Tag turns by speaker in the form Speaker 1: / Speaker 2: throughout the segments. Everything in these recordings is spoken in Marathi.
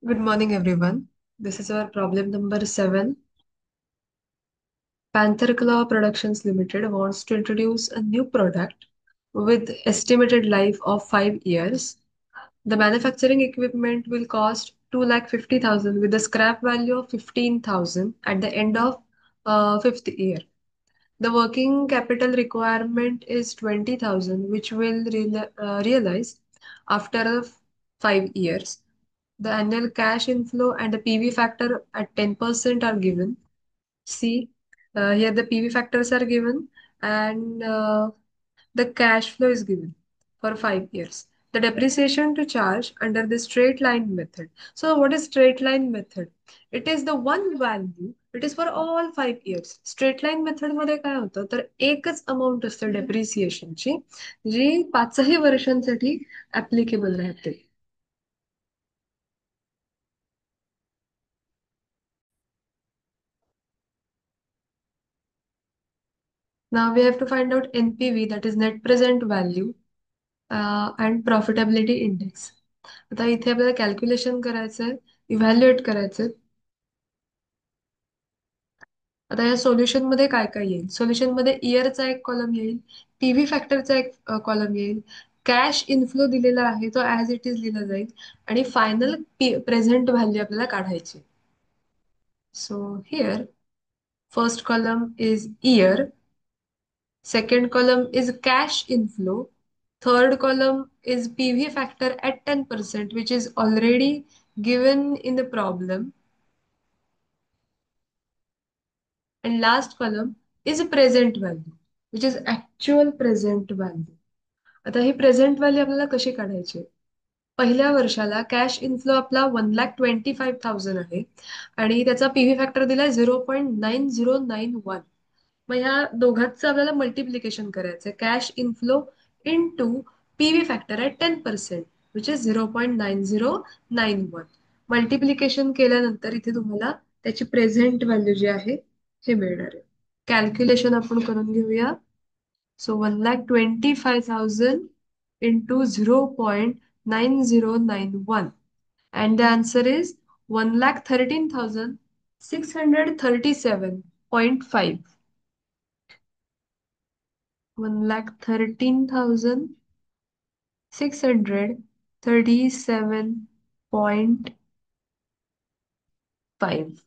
Speaker 1: Good morning, everyone. This is our problem number 7. Panther Claw Productions Limited wants to introduce a new product with estimated life of 5 years. The manufacturing equipment will cost 2,50,000 with a scrap value of 15,000 at the end of fifth year. The working capital requirement is 20,000, which will realize after 5 years. The annual cash inflow and the PV factor at 10% are given. See, here the PV factors are given and the cash flow is given for 5 years. The depreciation to charge under the straight line method. So, what is straight line method? It is the one value. It is for all 5 years. Straight line method मध्ये काय होतं तर एकच अमाऊंट असते डेप्रिसिएशनची जी 5ही वर्षांसाठी ऍप्लिकेबल राहते. Now we have to find out NPV, that is net present value, and profitability index. आता इथे आपल्याला कॅल्क्युलेशन करायचं आहे, इव्हॅल्युएट करायचं आहे. आता या सोल्युशन मध्ये काय काय येईल? सोल्युशन मध्ये इयरचा एक कॉलम येईल, पीव्ही फॅक्टरचा एक कॉलम येईल, कॅश इनफ्लो दिलेला आहे तो ऍज इट इज लिहिला जाईल आणि फायनल प्रेझेंट व्हॅल्यू आपल्याला काढायची. So here first column is year. Second column is cash inflow. Third column is PV factor at 10%, which is already given in the problem. And last column is present value, which is actual present value. आता ही प्रेझेंट व्हॅल्यू आपल्याला कशी काढायची? पहिल्या वर्षाला कॅश इन्फ्लो आपला 1,25,000 आहे आणि त्याचा पीव्ही फॅक्टर दिलाय 0.9091. मग ह्या दोघांचं आपल्याला मल्टिप्लिकेशन करायचं आहे. Cash inflow into PV factor आहे 10%, विच इज 0.9091. मल्टिप्लिकेशन केल्यानंतर इथे तुम्हाला त्याची प्रेझेंट व्हॅल्यू जी आहे हे मिळणार आहे. कॅल्क्युलेशन आपण करून घेऊया. So 1,25,000 into 0.9091. And the answer is 1,13,637.5. 1,13,637.5.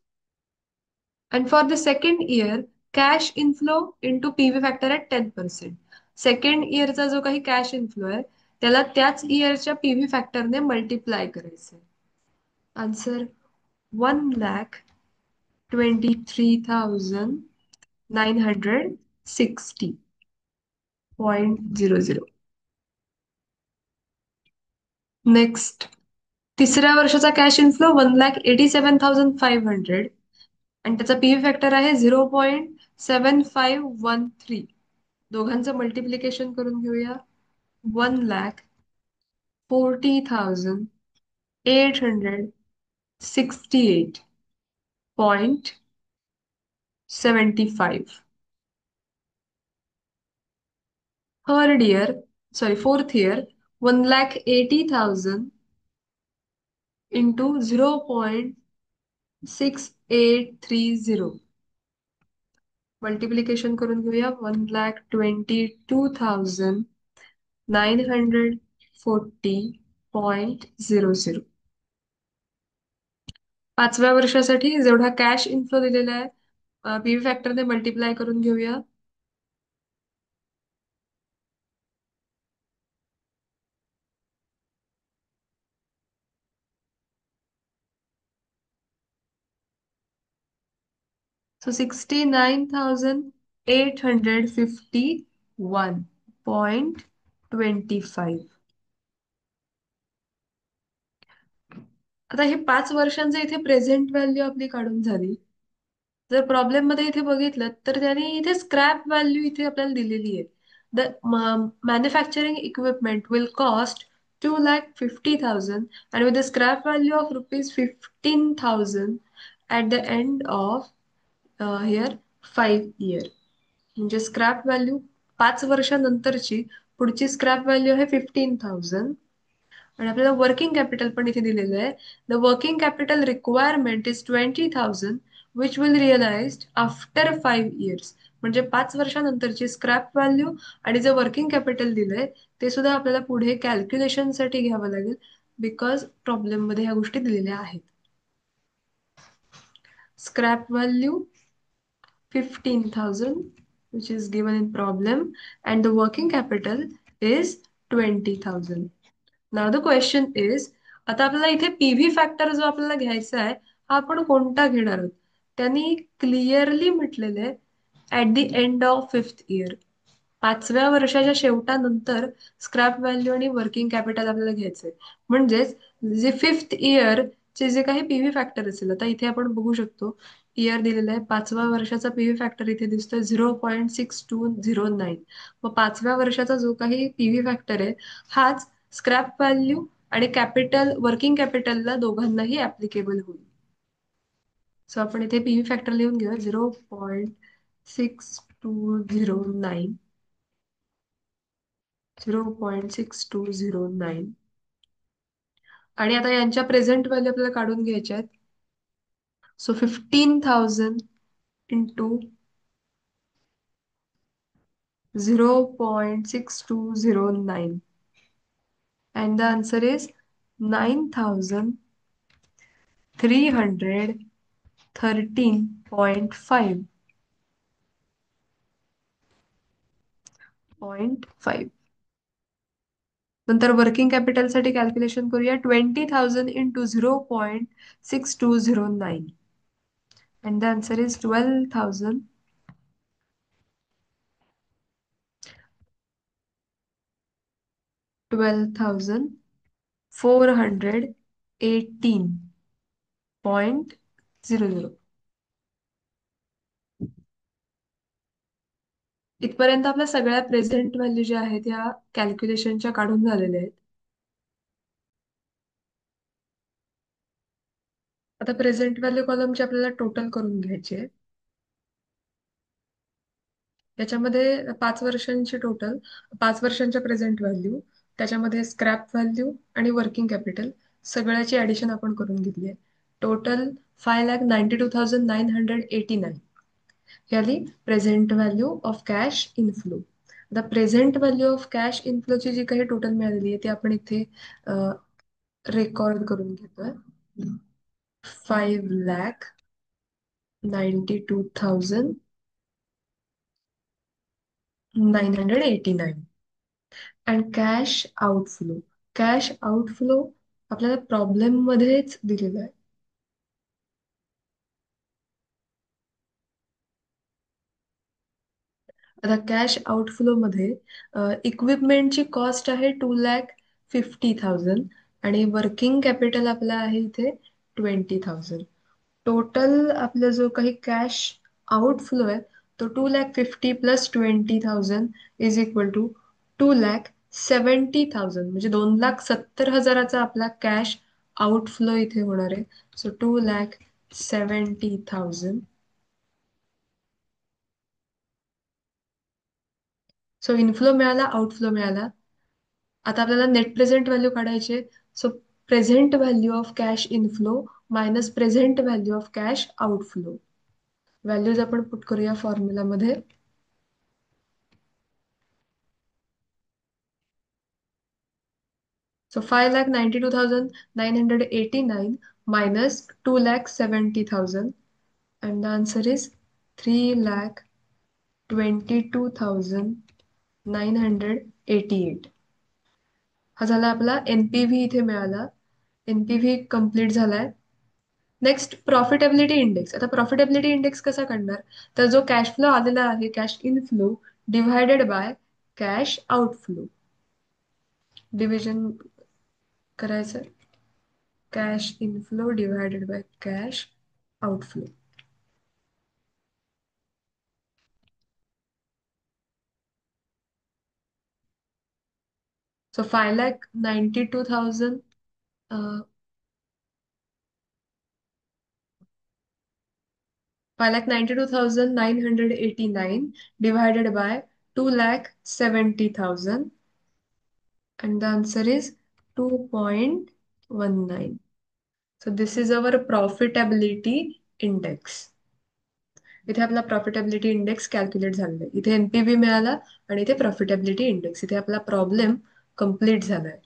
Speaker 1: And for the second year, cash inflow into PV factor at 10%. Second इयरचा जो काही कॅश इन्फ्लो आहे त्याला त्याच इयरच्या पीव्ही फॅक्टरने मल्टिप्लाय करायचं. आन्सर 1,23,960.00. नेक्स्ट, तिसऱ्या वर्षाचा कॅश इन्फ्लो 1,87,500 आणि त्याचा पीव्ही फॅक्टर आहे 0.7513. दोघांचं मल्टिप्लिकेशन करून घेऊया. 1,40,868.75. Fourth year, 1,80,000 into 0.6830. मल्टिप्लिकेशन करून घेऊया. 1,22,940.00. पाचव्या वर्षासाठी जेवढा कॅश इन्फ्लो दिलेला आहे पीव्ही फॅक्टरने मल्टिप्लाय करून घेऊया. So 69,851.25. आता हे 5 वर्षांचं इथे प्रेझेंट व्हॅल्यू आपली काढून झाली. जर प्रॉब्लेम मध्ये इथे बघितलं तर त्याने इथे स्क्रॅप व्हॅल्यू इथे आपल्याला दिलेली आहे. The manufacturing equipment will cost 2,50,000 and with a scrap value of rupees 15,000 at the end of here 5 year. म्हणजे स्क्रॅप व्हॅल्यू 5 वर्षानंतरची पुढची स्क्रॅप व्हॅल्यू आहे 15,000 आणि आपल्याला वर्किंग कॅपिटल पण इथे दिलेलं आहे. The working capital requirement is 20,000 which will realised after 5 years. म्हणजे 5 वर्षानंतरची स्क्रॅप व्हॅल्यू आणि जे वर्किंग कॅपिटल दिलंय ते सुद्धा आपल्याला पुढे कॅल्क्युलेशनसाठी घ्यावं लागेल, बिकॉज प्रॉब्लेममध्ये ह्या गोष्टी दिलेल्या आहेत. Scrap value 15,000, which is given in problem, and the working capital is 20,000. Now the question is, आता आपल्याला इथे पीव्ही फॅक्टर जो आपल्याला घ्यायचा आहे हा आपण कोणता घेणार आहोत. त्यांनी क्लिअरली म्हटलेलं आहे at the end of 5th year. 5व्या वर्षाच्या शेवटानंतर स्क्रॅप व्हॅल्यू आणि वर्किंग कॅपिटल आपल्याला घ्यायचंय. म्हणजेच जे 5th इयर चे जे काही पीव्ही फॅक्टर असेल, आता इथे आपण बघू शकतो इयर दिलेलं आहे. 5व्या वर्षाचा पीव्ही फॅक्टर इथे दिसतोय 0.6209. मग 5व्या वर्षाचा जो काही पीव्ही फॅक्टर आहे हाच स्क्रॅप व्हॅल्यू आणि कॅपिटल वर्किंग कॅपिटलला दोघांनाही ऍप्लिकेबल होईल. सो आपण इथे पीव्ही फॅक्टर लिहून घेऊया 0.6209. 0.6209. आणि आता यांच्या प्रेझेंट व्हॅल्यू आपल्याला काढून घ्यायच्या आहेत. So 15,000 into 0.6209. And the answer is 9,313.5. 0.5. नंतर वर्किंग कॅपिटलसाठी कॅल्क्युलेशन करूया. 20,000 into 0.6209. And the answer is 12,000. 12,418.00. इथपर्यंत आपल्या सगळ्या प्रेझेंट व्हॅल्यू ज्या आहेत ह्या कॅल्क्युलेशनच्या काढून झालेल्या आहेत. आता प्रेझेंट व्हॅल्यू कॉलमची आपल्याला टोटल करून घ्यायची आहे. याच्यामध्ये 5 वर्षांची टोटल, 5 वर्षांच्या प्रेझेंट व्हॅल्यू, त्याच्यामध्ये स्क्रॅप व्हॅल्यू आणि वर्किंग कॅपिटल सगळ्याची ऍडिशन आपण करून घेतली आहे. टोटल 5,92,989. याली present value of cash inflow. आता प्रेझेंट व्हॅल्यू ऑफ कॅश इनफ्लोची जी काही टोटल मिळालेली आहे ती आपण इथे रेकॉर्ड करून घेतोय. 5,92,989. And cash outflow. Cash outflow आपल्याला प्रॉब्लेम मध्येच दिलेलं आहे. आता कॅश आउटफ्लो मध्ये इक्विपमेंटची कॉस्ट आहे 2,50,000 आणि वर्किंग कॅपिटल आपलं आहे इथे 20,000. टोटल आपला जो काही कॅश आउटफ्लो आहे तो 2,50,000 प्लस 20,000 इज इक्वल टू 2,70,000. म्हणजे 2,70,000चा आपला कॅश आउटफ्लो इथे होणार आहे. सो 2,70,000. सो इनफ्लो मिळाला, आउटफ्लो मिळाला. आता आपल्याला नेट प्रेझेंट व्हॅल्यू काढायचे. So present value of cash inflow minus present value of cash outflow. Values आपण पुट करूया फॉर्म्युलामध्ये. So 5,92,989 minus 2,70,000, and the answer is 3,22,988. हा झाला आपला एनपीव्ही इथे मिळाला. एनपीव्ही कम्प्लीट झालाय. Next profitability index. आता प्रॉफिटेबिलिटी इंडेक्स कसा काढणार, तर जो कॅश फ्लो आलेला आहे cash inflow divided by cash outflow. Division करायचं. Cash inflow divided by cash outflow. So 5,92,000 5,92,989 divided by 2,70,000, and the answer is 2.19. So this is our profitability index. इथे आपला प्रॉफिटेबिलिटी इंडेक्स कॅल्क्युलेट झालेला आहे. इथे एनपीव्ही मिळाला आणि इथे प्रॉफिटेबिलिटी इंडेक्स. इथे आपला प्रॉब्लेम कम्प्लीट झालाय.